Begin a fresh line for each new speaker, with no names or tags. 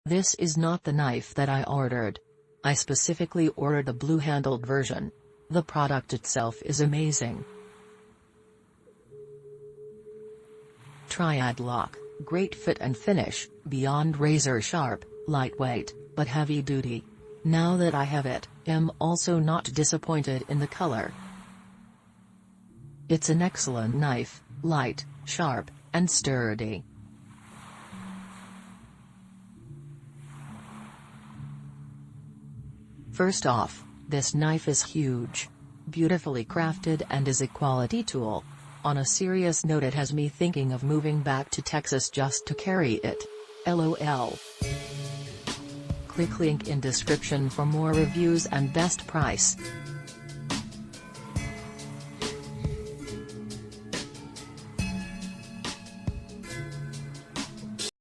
This is not the knife that I ordered. I specifically ordered the blue-handled version. The product itself is amazing. Triad lock, great fit and finish, beyond razor sharp, lightweight, but heavy duty. Now that I have it, I'm also not disappointed in the color. It's an excellent knife, light, sharp, and sturdy. First off, this knife is huge. Beautifully crafted and is a quality tool. On a serious note, it has me thinking of moving back to Texas just to carry it. LOL. Click link in description for more reviews and best price.